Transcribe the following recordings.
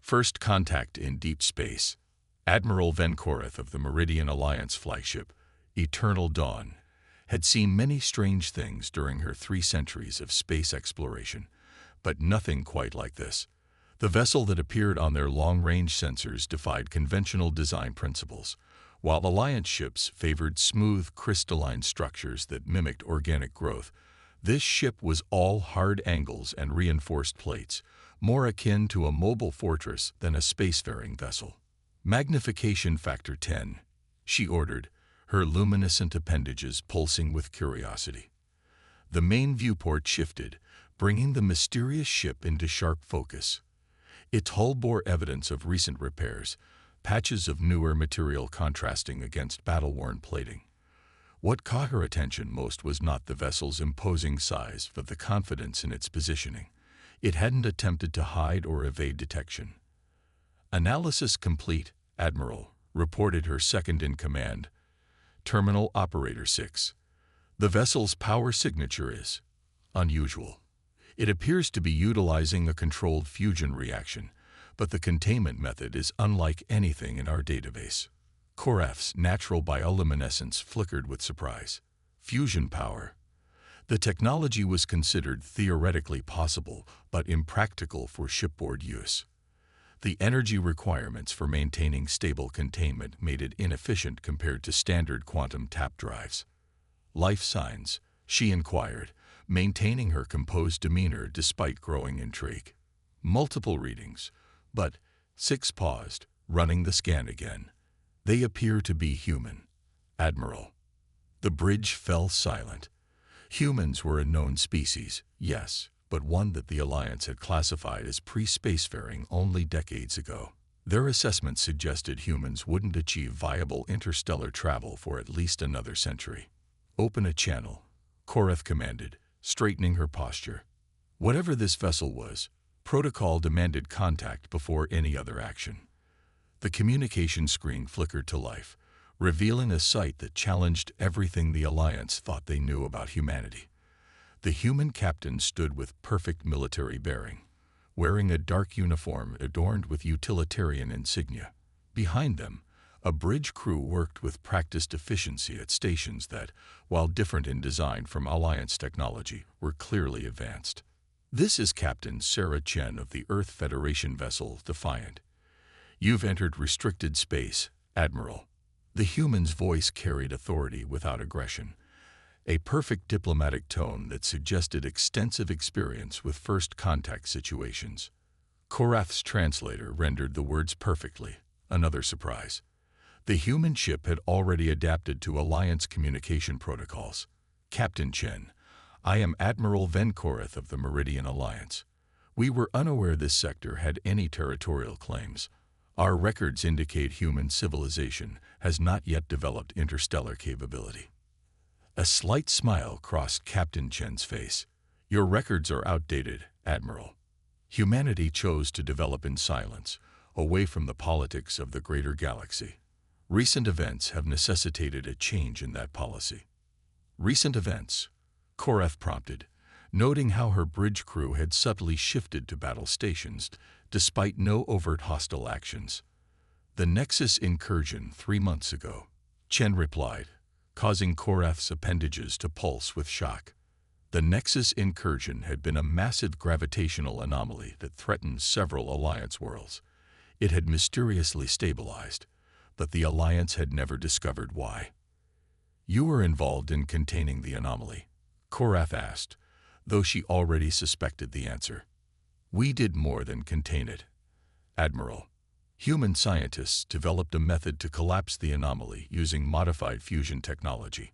First contact in deep space. Admiral Venkorith of the Meridian Alliance flagship, Eternal Dawn, had seen many strange things during her 3 centuries of space exploration, but nothing quite like this. The vessel that appeared on their long-range sensors defied conventional design principles, while Alliance ships favored smooth, crystalline structures that mimicked organic growth. This ship was all hard angles and reinforced plates, more akin to a mobile fortress than a spacefaring vessel. Magnification factor 10, she ordered, her luminescent appendages pulsing with curiosity. The main viewport shifted, bringing the mysterious ship into sharp focus. Its hull bore evidence of recent repairs, patches of newer material contrasting against battle-worn plating. What caught her attention most was not the vessel's imposing size, but the confidence in its positioning. It hadn't attempted to hide or evade detection. Analysis complete, Admiral, reported her second-in-command, Terminal Operator 6. The vessel's power signature is unusual. It appears to be utilizing a controlled fusion reaction, but the containment method is unlike anything in our database. Koreth's natural bioluminescence flickered with surprise. Fusion power. The technology was considered theoretically possible, but impractical for shipboard use. The energy requirements for maintaining stable containment made it inefficient compared to standard quantum tap drives. Life signs, she inquired, maintaining her composed demeanor despite growing intrigue. Multiple readings, but 6 paused, running the scan again. They appear to be human, Admiral. The bridge fell silent. Humans were a known species, yes, but one that the Alliance had classified as pre-spacefaring only decades ago. Their assessment suggested humans wouldn't achieve viable interstellar travel for at least another century. Open a channel, Koreth commanded, straightening her posture. Whatever this vessel was, protocol demanded contact before any other action. The communication screen flickered to life, revealing a sight that challenged everything the Alliance thought they knew about humanity. The human captain stood with perfect military bearing, wearing a dark uniform adorned with utilitarian insignia. Behind them, a bridge crew worked with practiced efficiency at stations that, while different in design from Alliance technology, were clearly advanced. This is Captain Sarah Chen of the Earth Federation vessel Defiant. You've entered restricted space, Admiral. The human's voice carried authority without aggression, a perfect diplomatic tone that suggested extensive experience with first contact situations. Koreth's translator rendered the words perfectly, another surprise. The human ship had already adapted to Alliance communication protocols. Captain Chen, I am Admiral Venkorith of the Meridian Alliance. We were unaware this sector had any territorial claims. Our records indicate human civilization has not yet developed interstellar capability. A slight smile crossed Captain Chen's face. Your records are outdated, Admiral. Humanity chose to develop in silence, away from the politics of the greater galaxy. Recent events have necessitated a change in that policy. Recent events, Koreth prompted, noting how her bridge crew had subtly shifted to battle stations despite no overt hostile actions. The Nexus incursion 3 months ago, Chen replied, causing Koreth's appendages to pulse with shock. The Nexus incursion had been a massive gravitational anomaly that threatened several Alliance worlds. It had mysteriously stabilized, but the Alliance had never discovered why. You were involved in containing the anomaly, Koreth asked, though she already suspected the answer. We did more than contain it, Admiral. Human scientists developed a method to collapse the anomaly using modified fusion technology,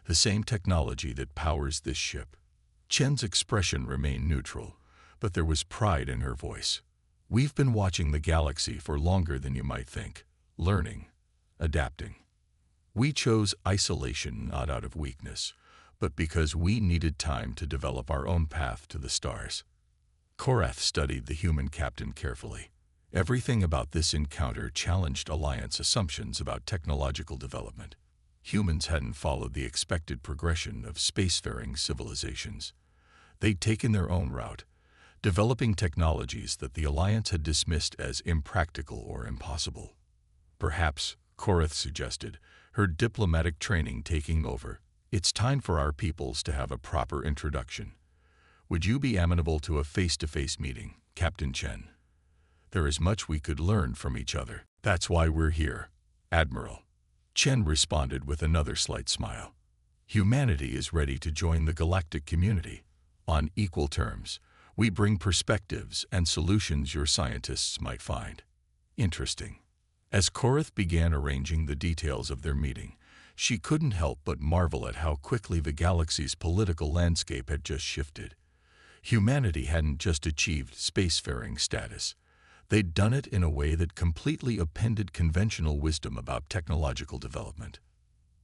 the same technology that powers this ship. Chen's expression remained neutral, but there was pride in her voice. We've been watching the galaxy for longer than you might think, learning, adapting. We chose isolation not out of weakness, but because we needed time to develop our own path to the stars. Koreth studied the human captain carefully. Everything about this encounter challenged Alliance assumptions about technological development. Humans hadn't followed the expected progression of spacefaring civilizations. They'd taken their own route, developing technologies that the Alliance had dismissed as impractical or impossible. Perhaps, Korath suggested, her diplomatic training taking over. It's time for our peoples to have a proper introduction. Would you be amenable to a face-to-face meeting, Captain Chen? There is much we could learn from each other. That's why we're here, Admiral. Chen responded with another slight smile. Humanity is ready to join the galactic community. On equal terms, we bring perspectives and solutions your scientists might find interesting. As Korath began arranging the details of their meeting, she couldn't help but marvel at how quickly the galaxy's political landscape had just shifted. Humanity hadn't just achieved spacefaring status. They'd done it in a way that completely upended conventional wisdom about technological development.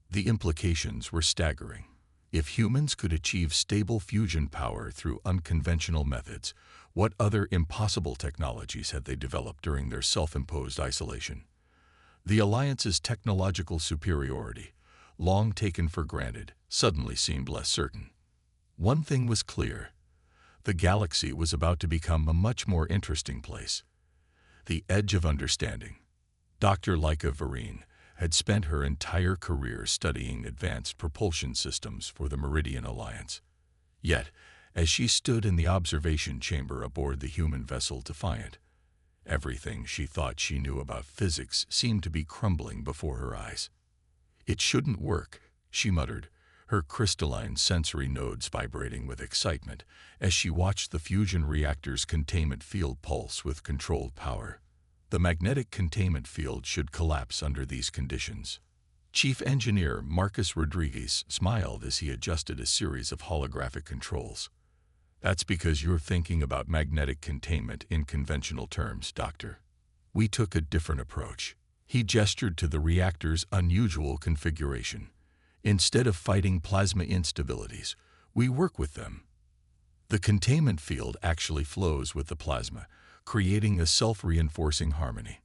The implications were staggering. If humans could achieve stable fusion power through unconventional methods, what other impossible technologies had they developed during their self-imposed isolation? The Alliance's technological superiority, long taken for granted, suddenly seemed less certain. One thing was clear. The galaxy was about to become a much more interesting place. The edge of understanding. Dr. Laika Vareen had spent her entire career studying advanced propulsion systems for the Meridian Alliance. Yet, as she stood in the observation chamber aboard the human vessel Defiant, everything she thought she knew about physics seemed to be crumbling before her eyes. It shouldn't work, she muttered, her crystalline sensory nodes vibrating with excitement as she watched the fusion reactor's containment field pulse with controlled power. The magnetic containment field should collapse under these conditions. Chief Engineer Marcus Rodriguez smiled as he adjusted a series of holographic controls. That's because you're thinking about magnetic containment in conventional terms, Doctor. We took a different approach. He gestured to the reactor's unusual configuration. Instead of fighting plasma instabilities, we work with them. The containment field actually flows with the plasma, creating a self-reinforcing harmony.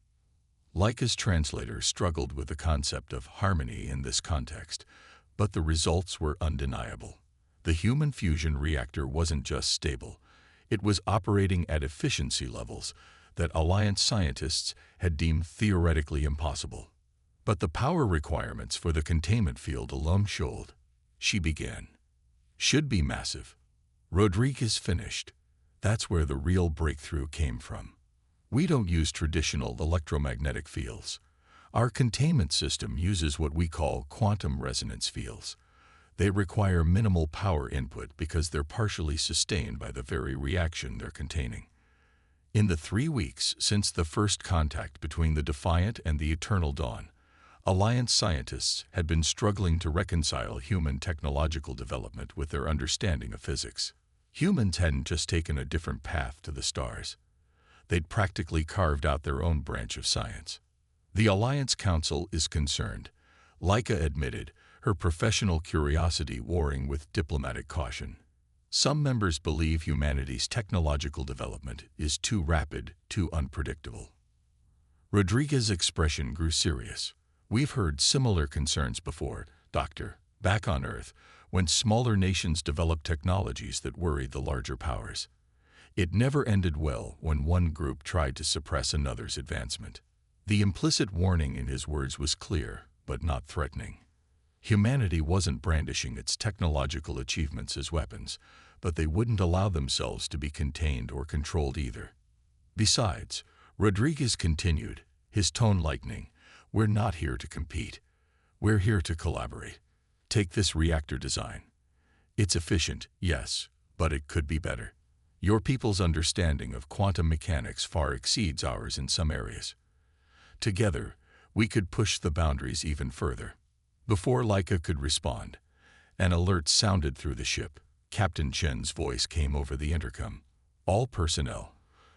Laika's translator struggled with the concept of harmony in this context, but the results were undeniable. The human fusion reactor wasn't just stable, it was operating at efficiency levels that Alliance scientists had deemed theoretically impossible. But the power requirements for the containment field alone she began, should be massive. Rodriguez finished. That's where the real breakthrough came from. We don't use traditional electromagnetic fields. Our containment system uses what we call quantum resonance fields. They require minimal power input because they're partially sustained by the very reaction they're containing. In the 3 weeks since the first contact between the Defiant and the Eternal Dawn, Alliance scientists had been struggling to reconcile human technological development with their understanding of physics. Humans hadn't just taken a different path to the stars. They'd practically carved out their own branch of science. The Alliance Council is concerned, Laika admitted, her professional curiosity warring with diplomatic caution. Some members believe humanity's technological development is too rapid, too unpredictable. Rodriguez's expression grew serious. We've heard similar concerns before, Doctor. Back on Earth, when smaller nations developed technologies that worried the larger powers. It never ended well when one group tried to suppress another's advancement. The implicit warning in his words was clear, but not threatening. Humanity wasn't brandishing its technological achievements as weapons, but they wouldn't allow themselves to be contained or controlled either. Besides, Rodriguez continued, his tone lightening, we're not here to compete. We're here to collaborate. Take this reactor design. It's efficient, yes, but it could be better. Your people's understanding of quantum mechanics far exceeds ours in some areas. Together, we could push the boundaries even further. Before Laika could respond, an alert sounded through the ship. Captain Chen's voice came over the intercom. All personnel,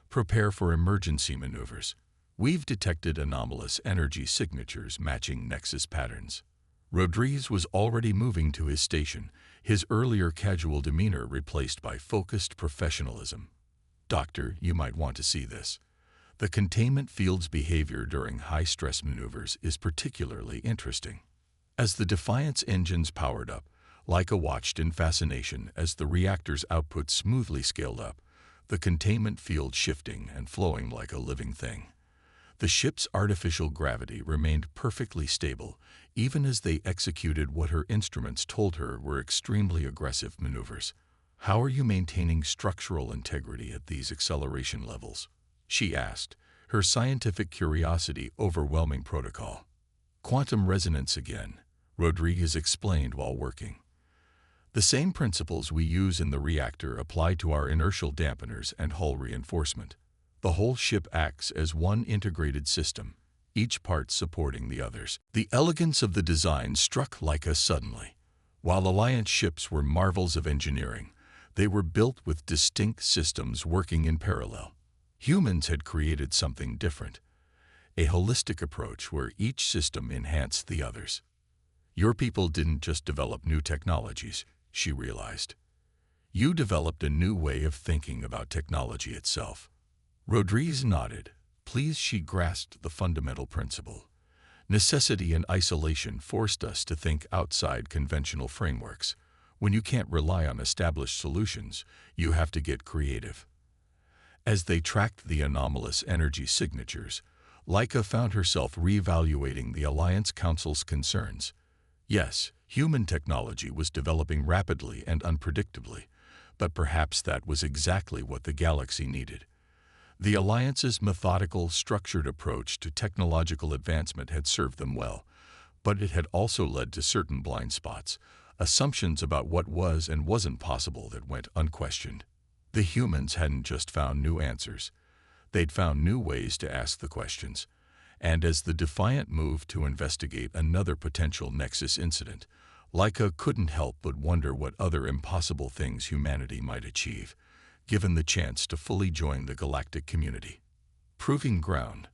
prepare for emergency maneuvers. We've detected anomalous energy signatures matching nexus patterns. Rodriguez was already moving to his station, his earlier casual demeanor replaced by focused professionalism. Doctor, you might want to see this. The containment field's behavior during high-stress maneuvers is particularly interesting. As the Defiant's engines powered up, Laika watched in fascination as the reactor's output smoothly scaled up, the containment field shifting and flowing like a living thing. The ship's artificial gravity remained perfectly stable, even as they executed what her instruments told her were extremely aggressive maneuvers. "How are you maintaining structural integrity at these acceleration levels?" she asked, her scientific curiosity overwhelming protocol. "Quantum resonance again," Rodriguez explained while working. "The same principles we use in the reactor apply to our inertial dampeners and hull reinforcement. The whole ship acts as one integrated system, each part supporting the others." The elegance of the design struck Laika suddenly. While Alliance ships were marvels of engineering, they were built with distinct systems working in parallel. Humans had created something different, a holistic approach where each system enhanced the others. "Your people didn't just develop new technologies," she realized. "You developed a new way of thinking about technology itself." Rodriguez nodded. Pleased she grasped the fundamental principle. Necessity and isolation forced us to think outside conventional frameworks. When you can't rely on established solutions, you have to get creative. As they tracked the anomalous energy signatures, Laika found herself reevaluating the Alliance Council's concerns. Yes, human technology was developing rapidly and unpredictably, but perhaps that was exactly what the galaxy needed. The Alliance's methodical, structured approach to technological advancement had served them well, but it had also led to certain blind spots, assumptions about what was and wasn't possible that went unquestioned. The humans hadn't just found new answers. They'd found new ways to ask the questions. And as the Defiant moved to investigate another potential Nexus incident, Laika couldn't help but wonder what other impossible things humanity might achieve, given the chance to fully join the galactic community. Proving ground.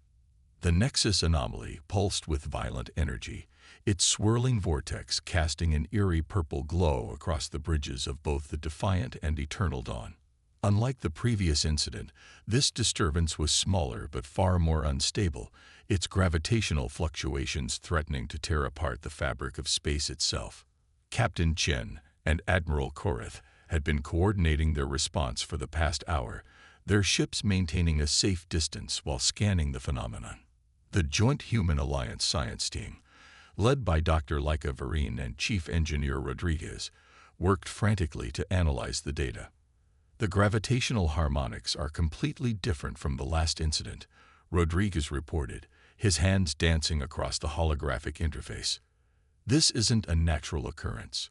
The Nexus anomaly pulsed with violent energy, its swirling vortex casting an eerie purple glow across the bridges of both the Defiant and Eternal Dawn. Unlike the previous incident, this disturbance was smaller but far more unstable, its gravitational fluctuations threatening to tear apart the fabric of space itself. Captain Chen and Admiral Korath had been coordinating their response for the past hour, their ships maintaining a safe distance while scanning the phenomenon. The Joint Human Alliance science team, led by Dr. Laika Varine and Chief Engineer Rodriguez, worked frantically to analyze the data. "The gravitational harmonics are completely different from the last incident," Rodriguez reported, his hands dancing across the holographic interface. "This isn't a natural occurrence.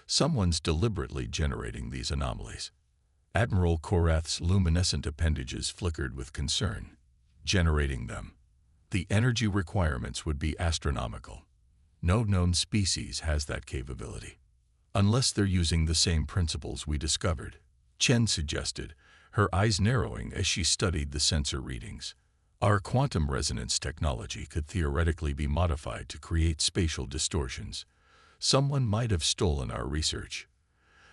Someone's deliberately generating these anomalies." Admiral Korath's luminescent appendages flickered with concern. "Generating them? The energy requirements would be astronomical. No known species has that capability. Unless they're using the same principles we discovered," Chen suggested, her eyes narrowing as she studied the sensor readings. "Our quantum resonance technology could theoretically be modified to create spatial distortions. Someone might have stolen our research."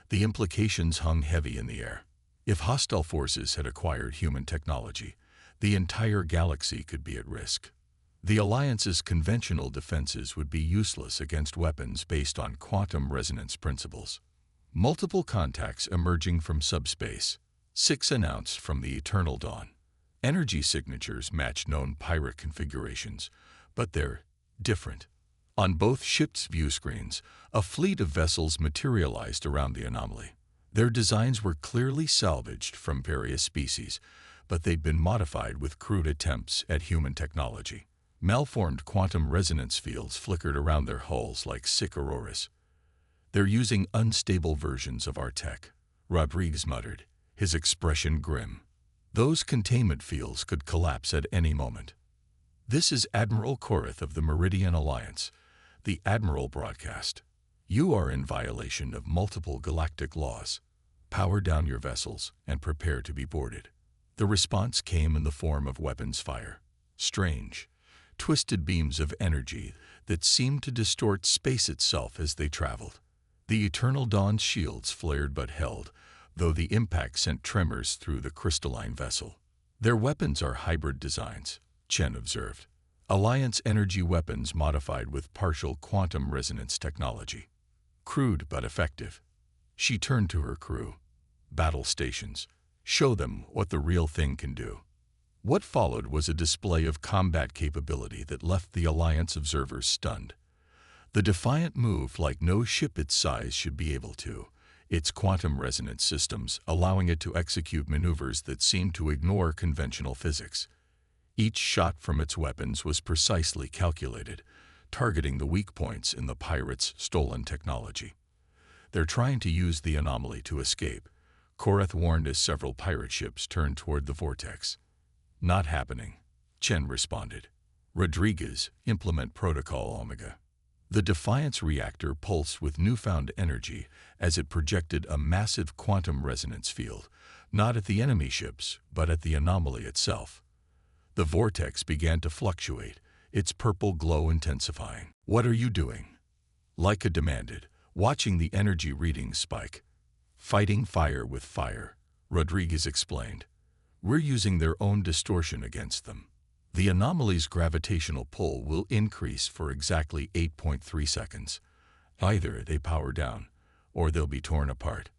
The implications hung heavy in the air. If hostile forces had acquired human technology, the entire galaxy could be at risk. The Alliance's conventional defenses would be useless against weapons based on quantum resonance principles. Multiple contacts emerging from subspace, 6 announced from the Eternal Dawn. Energy signatures match known pirate configurations, but they're different. On both ships' view screens, a fleet of vessels materialized around the anomaly. Their designs were clearly salvaged from various species, but they'd been modified with crude attempts at human technology. Malformed quantum resonance fields flickered around their hulls like sick auroras. "They're using unstable versions of our tech," Rodriguez muttered, his expression grim. "Those containment fields could collapse at any moment." "This is Admiral Korath of the Meridian Alliance," the Admiral broadcast. "You are in violation of multiple galactic laws. Power down your vessels and prepare to be boarded." The response came in the form of weapons fire. Strange, twisted beams of energy that seemed to distort space itself as they traveled. The Eternal Dawn's shields flared but held, though the impact sent tremors through the crystalline vessel. "Their weapons are hybrid designs," Chen observed. "Alliance energy weapons modified with partial quantum resonance technology. Crude but effective." She turned to her crew. "Battle stations. Show them what the real thing can do. What followed was a display of combat capability that left the Alliance observers stunned. The Defiant moved like no ship its size should be able to, its quantum resonance systems allowing it to execute maneuvers that seemed to ignore conventional physics. Each shot from its weapons was precisely calculated, targeting the weak points in the pirates' stolen technology. "They're trying to use the anomaly to escape," Korath warned as several pirate ships turned toward the vortex. "Not happening," Chen responded. "Rodriguez, implement Protocol Omega." The Defiance reactor pulsed with newfound energy as it projected a massive quantum resonance field, not at the enemy ships, but at the anomaly itself. The vortex began to fluctuate, its purple glow intensifying. "What are you doing?" Laika demanded, watching the energy readings spike. "Fighting fire with fire," Rodriguez explained. "We're using their own distortion against them. The anomaly's gravitational pull will increase for exactly 8.3 seconds. Either they power down, or they'll be torn apart."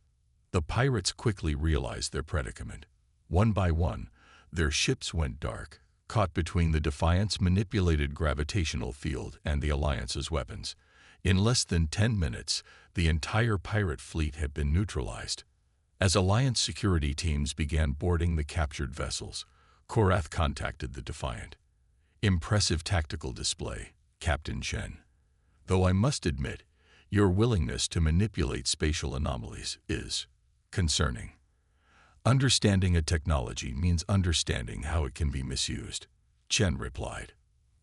The pirates quickly realized their predicament. One by one, their ships went dark, caught between the Defiant's manipulated gravitational field and the Alliance's weapons. In less than 10 minutes, the entire pirate fleet had been neutralized. As Alliance security teams began boarding the captured vessels, Korath contacted the Defiant. "Impressive tactical display, Captain Chen. Though I must admit, your willingness to manipulate spatial anomalies is concerning. Understanding a technology means understanding how it can be misused," Chen replied.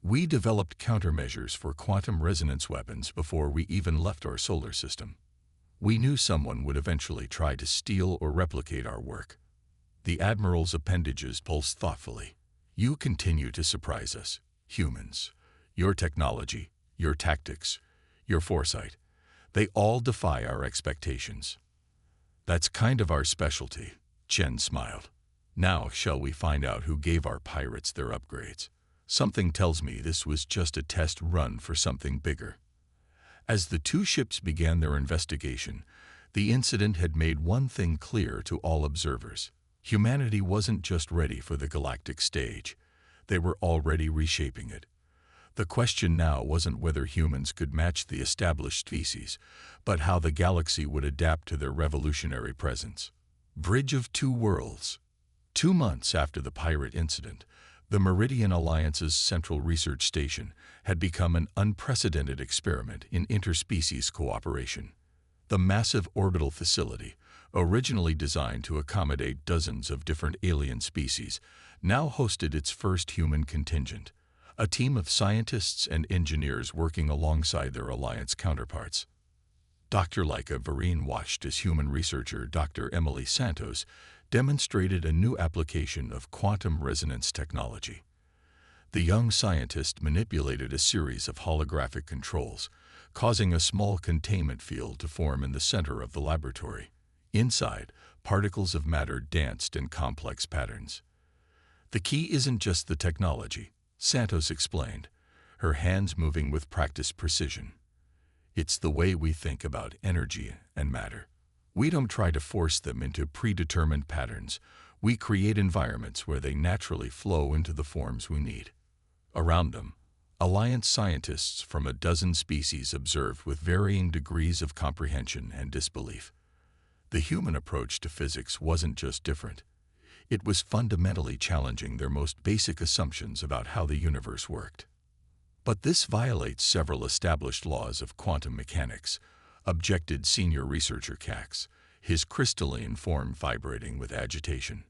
"We developed countermeasures for quantum resonance weapons before we even left our solar system. We knew someone would eventually try to steal or replicate our work." The Admiral's appendages pulsed thoughtfully. "You continue to surprise us, humans. Your technology, your tactics, your foresight, they all defy our expectations." "That's kind of our specialty," Chen smiled. "Now shall we find out who gave our pirates their upgrades? Something tells me this was just a test run for something bigger." As the two ships began their investigation, the incident had made one thing clear to all observers. Humanity wasn't just ready for the galactic stage. They were already reshaping it. The question now wasn't whether humans could match the established species, but how the galaxy would adapt to their revolutionary presence. Bridge of Two Worlds. 2 months after the pirate incident, the Meridian Alliance's Central Research Station had become an unprecedented experiment in interspecies cooperation. The massive orbital facility, originally designed to accommodate dozens of different alien species, now hosted its first human contingent, a team of scientists and engineers working alongside their Alliance counterparts. Dr. Laika Vereen watched as human researcher Dr. Emily Santos demonstrated a new application of quantum resonance technology. The young scientist manipulated a series of holographic controls, causing a small containment field to form in the center of the laboratory. Inside, particles of matter danced in complex patterns. "The key isn't just the technology," Santos explained, her hands moving with practiced precision. "It's the way we think about energy and matter. We don't try to force them into predetermined patterns. We create environments where they naturally flow into the forms we need." Around them, Alliance scientists from a dozen species observed with varying degrees of comprehension and disbelief. The human approach to physics wasn't just different. It was fundamentally challenging their most basic assumptions about how the universe worked. "But this violates several established laws of quantum mechanics," objected senior researcher Cax, his crystalline form vibrating with agitation.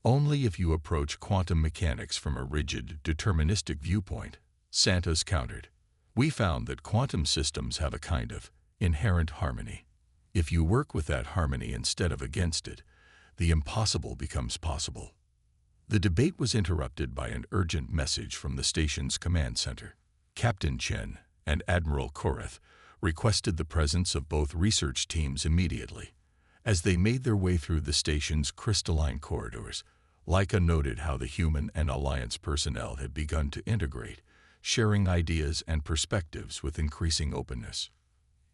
"Only if you approach quantum mechanics from a rigid, deterministic viewpoint," Santos countered. "We found that quantum systems have a kind of inherent harmony. If you work with that harmony instead of against it, the impossible becomes possible." The debate was interrupted by an urgent message from the station's command center. Captain Chen and Admiral Korath requested the presence of both research teams immediately. As they made their way through the station's crystalline corridors, Laika noted how the human and Alliance personnel had begun to integrate, sharing ideas and perspectives with increasing openness.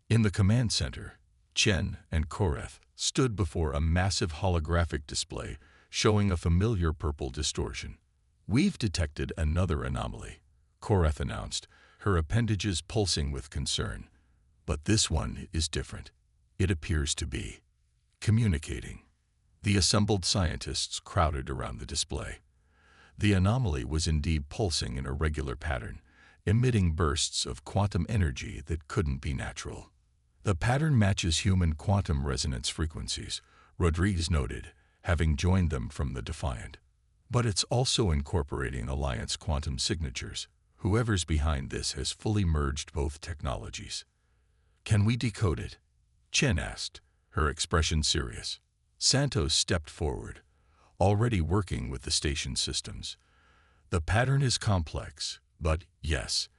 In the command center, Chen and Korath stood before a massive holographic display showing a familiar purple distortion. "We've detected another anomaly," Koreth announced, her appendages pulsing with concern. "But this one is different. It appears to be communicating." The assembled scientists crowded around the display. The anomaly was indeed pulsing in a regular pattern, emitting bursts of quantum energy that couldn't be natural. "The pattern matches human quantum resonance frequencies," Rodriguez noted, having joined them from the Defiant. "But it's also incorporating Alliance quantum signatures. Whoever's behind this has fully merged both technologies." "Can we decode it?" Chen asked, her expression serious. Santos stepped forward, already working with the station systems. "The pattern is complex, but yes,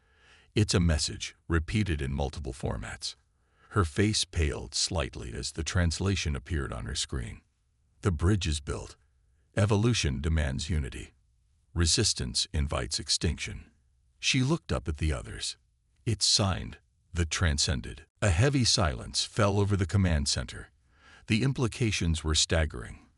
it's a message repeated in multiple formats." Her face paled slightly as the translation appeared on her screen. "The bridge is built. Evolution demands unity. Resistance invites extinction." She looked up at the others. "It's signed, the Transcended." A heavy silence fell over the command center. The implications were staggering.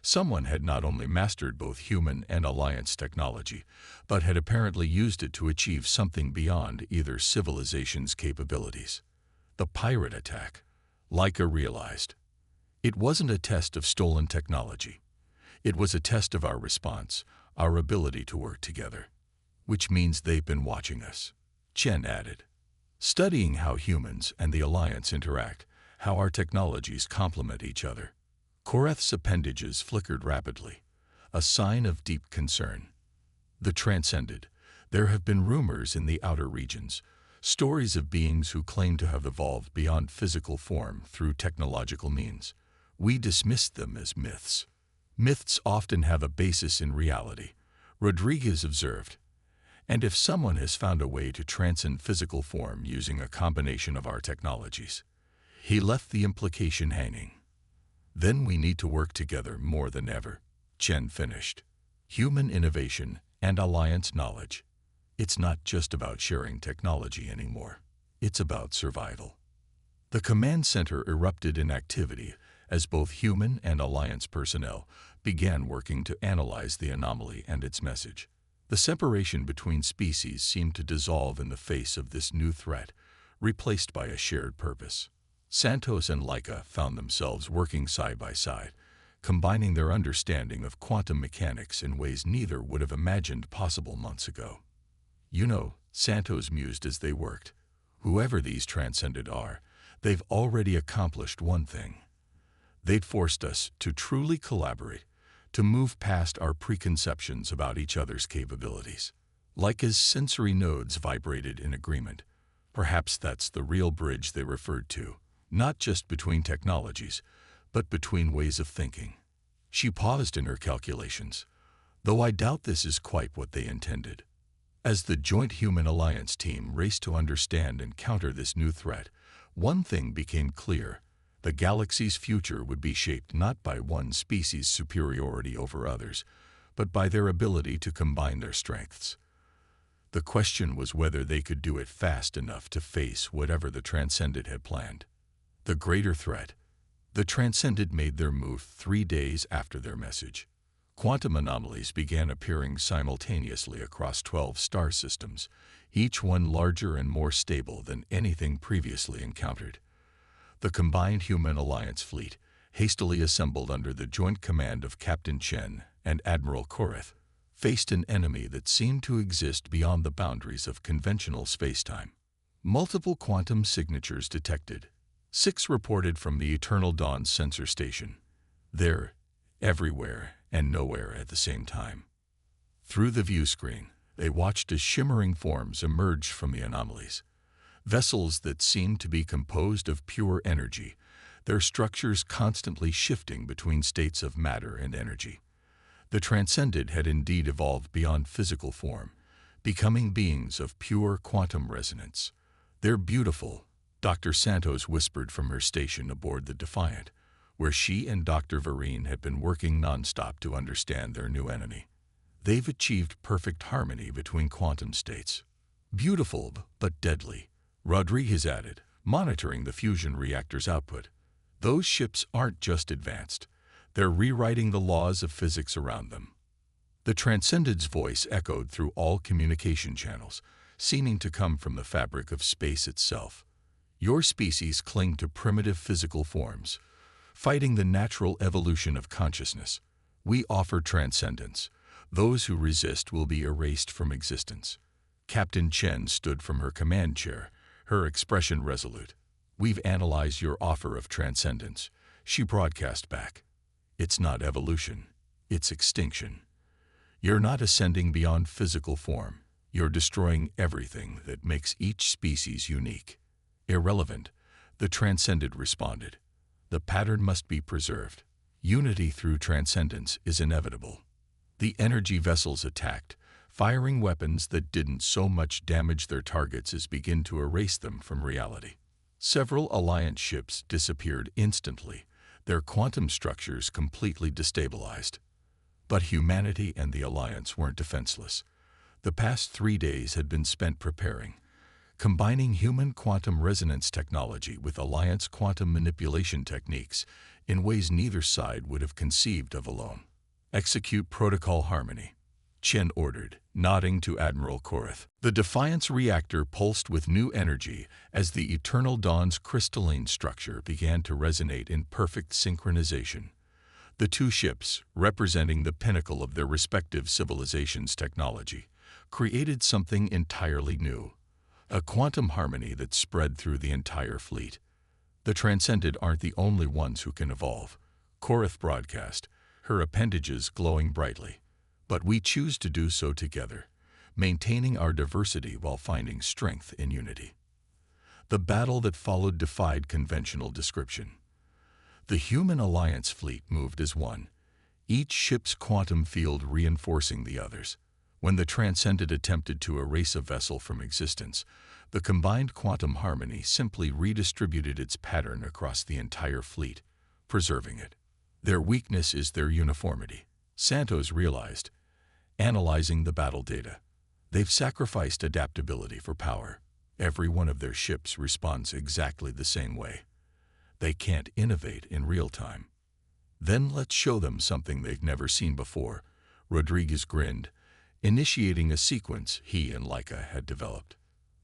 Someone had not only mastered both human and Alliance technology, but had apparently used it to achieve something beyond either civilization's capabilities. The pirate attack, Laika realized. It wasn't a test of stolen technology. It was a test of our response, our ability to work together. "Which means they've been watching us," Chen added. "Studying how humans and the Alliance interact, how our technologies complement each other." Koreth's appendages flickered rapidly, a sign of deep concern. "The Transcended. There have been rumors in the outer regions, stories of beings who claim to have evolved beyond physical form through technological means. We dismissed them as myths. Myths often have a basis in reality," Rodriguez observed. "And if someone has found a way to transcend physical form using a combination of our technologies," he left the implication hanging. "Then we need to work together more than ever," Chen finished. "Human innovation and Alliance knowledge. It's not just about sharing technology anymore. It's about survival." The command center erupted in activity as both human and Alliance personnel began working to analyze the anomaly and its message. The separation between species seemed to dissolve in the face of this new threat, replaced by a shared purpose. Santos and Laika found themselves working side by side, combining their understanding of quantum mechanics in ways neither would have imagined possible months ago. "You know," Santos mused as they worked, "whoever these Transcended are, they've already accomplished one thing. They'd forced us to truly collaborate, to move past our preconceptions about each other's capabilities." Laika's sensory nodes vibrated in agreement. Perhaps that's the real bridge they referred to, not just between technologies, but between ways of thinking. She paused in her calculations, though I doubt this is quite what they intended. As the joint Human Alliance team raced to understand and counter this new threat, one thing became clear: the galaxy's future would be shaped not by one species' superiority over others, but by their ability to combine their strengths. The question was whether they could do it fast enough to face whatever the Transcended had planned. The greater threat. The Transcended made their move 3 days after their message. Quantum anomalies began appearing simultaneously across 12 star systems, each one larger and more stable than anything previously encountered. The combined Human Alliance fleet, hastily assembled under the joint command of Captain Chen and Admiral Koreth, faced an enemy that seemed to exist beyond the boundaries of conventional spacetime. Multiple quantum signatures detected. 6 reported from the Eternal Dawn sensor station. They're everywhere and nowhere at the same time. Through the view screen, they watched as shimmering forms emerged from the anomalies. Vessels that seemed to be composed of pure energy, their structures constantly shifting between states of matter and energy. The Transcended had indeed evolved beyond physical form, becoming beings of pure quantum resonance. "They're beautiful," Dr. Santos whispered from her station aboard the Defiant, where she and Dr. Vereen had been working nonstop to understand their new enemy. "They've achieved perfect harmony between quantum states." "Beautiful, but deadly," Rodriguez added, monitoring the fusion reactor's output. "Those ships aren't just advanced. They're rewriting the laws of physics around them. The Transcendent's voice echoed through all communication channels, seeming to come from the fabric of space itself. Your species cling to primitive physical forms, fighting the natural evolution of consciousness. We offer transcendence. Those who resist will be erased from existence. Captain Chen stood from her command chair, her expression resolute. We've analyzed your offer of transcendence, she broadcast back. It's not evolution, it's extinction. You're not ascending beyond physical form. You're destroying everything that makes each species unique. Irrelevant, the Transcendent responded. The pattern must be preserved. Unity through transcendence is inevitable. The energy vessels attacked, firing weapons that didn't so much damage their targets as begin to erase them from reality. Several Alliance ships disappeared instantly, their quantum structures completely destabilized. But humanity and the Alliance weren't defenseless. The past 3 days had been spent preparing, combining human quantum resonance technology with Alliance quantum manipulation techniques in ways neither side would have conceived of alone. Execute Protocol Harmony, Chen ordered, nodding to Admiral Korath. The Defiance reactor pulsed with new energy as the Eternal Dawn's crystalline structure began to resonate in perfect synchronization. The two ships, representing the pinnacle of their respective civilizations' technology, created something entirely new, a quantum harmony that spread through the entire fleet. The Transcended aren't the only ones who can evolve, Korath broadcast, her appendages glowing brightly. But we choose to do so together, maintaining our diversity while finding strength in unity. The battle that followed defied conventional description. The human Alliance fleet moved as one, each ship's quantum field reinforcing the others. When the Transcendent attempted to erase a vessel from existence, the combined quantum harmony simply redistributed its pattern across the entire fleet, preserving it. Their weakness is their uniformity, Santos realized, analyzing the battle data. They've sacrificed adaptability for power. Every one of their ships responds exactly the same way. They can't innovate in real time. Then let's show them something they've never seen before, Rodriguez grinned, initiating a sequence he and Laika had developed.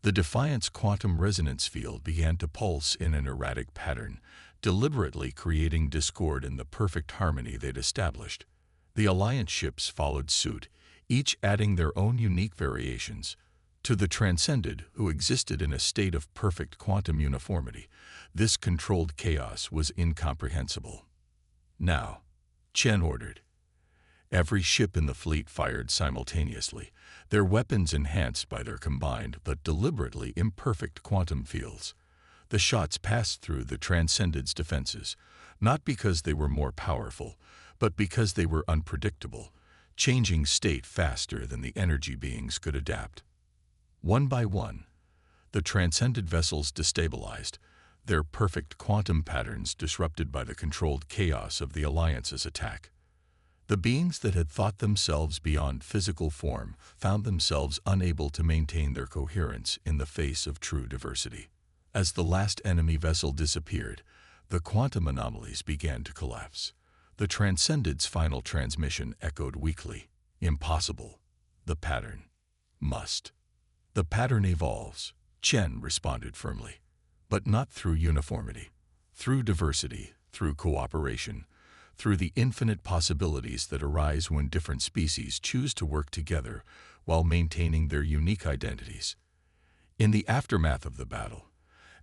The Defiance quantum resonance field began to pulse in an erratic pattern, deliberately creating discord in the perfect harmony they'd established. The Alliance ships followed suit, each adding their own unique variations. To the Transcended, who existed in a state of perfect quantum uniformity, this controlled chaos was incomprehensible. Now, Chen ordered. Every ship in the fleet fired simultaneously, their weapons enhanced by their combined but deliberately imperfect quantum fields. The shots passed through the Transcended's defenses, not because they were more powerful, but because they were unpredictable, changing state faster than the energy beings could adapt. One by one, the Transcended vessels destabilized, their perfect quantum patterns disrupted by the controlled chaos of the Alliance's attack. The beings that had thought themselves beyond physical form found themselves unable to maintain their coherence in the face of true diversity. As the last enemy vessel disappeared, the quantum anomalies began to collapse. The Transcended's final transmission echoed weakly. Impossible. The pattern. Must. The pattern evolves, Chen responded firmly. But not through uniformity. Through diversity, through cooperation, through the infinite possibilities that arise when different species choose to work together while maintaining their unique identities. In the aftermath of the battle,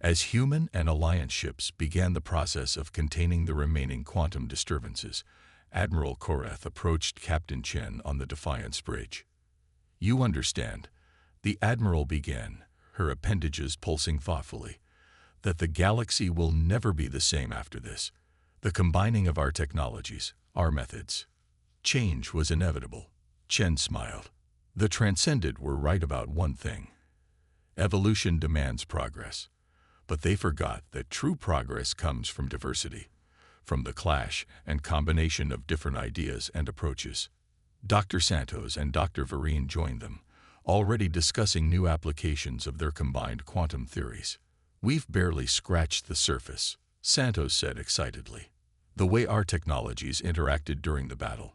as human and Alliance ships began the process of containing the remaining quantum disturbances, Admiral Korath approached Captain Chen on the Defiance bridge. You understand, the Admiral began, her appendages pulsing thoughtfully, that the galaxy will never be the same after this. The combining of our technologies, our methods. Change was inevitable. Chen smiled. The Transcended were right about one thing. Evolution demands progress. But they forgot that true progress comes from diversity, from the clash and combination of different ideas and approaches. Dr. Santos and Dr. Vereen joined them, already discussing new applications of their combined quantum theories. We've barely scratched the surface, Santos said excitedly. The way our technologies interacted during the battle,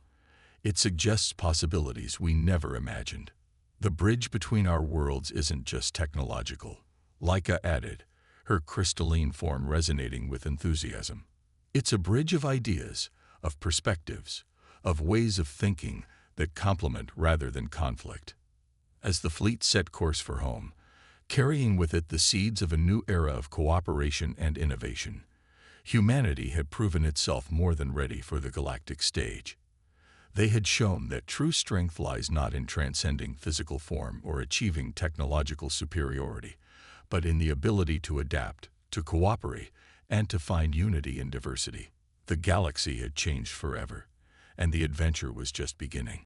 it suggests possibilities we never imagined. The bridge between our worlds isn't just technological, Laika added, her crystalline form resonating with enthusiasm. It's a bridge of ideas, of perspectives, of ways of thinking that complement rather than conflict. As the fleet set course for home, carrying with it the seeds of a new era of cooperation and innovation, humanity had proven itself more than ready for the galactic stage. They had shown that true strength lies not in transcending physical form or achieving technological superiority, but in the ability to adapt, to cooperate, and to find unity in diversity. The galaxy had changed forever, and the adventure was just beginning.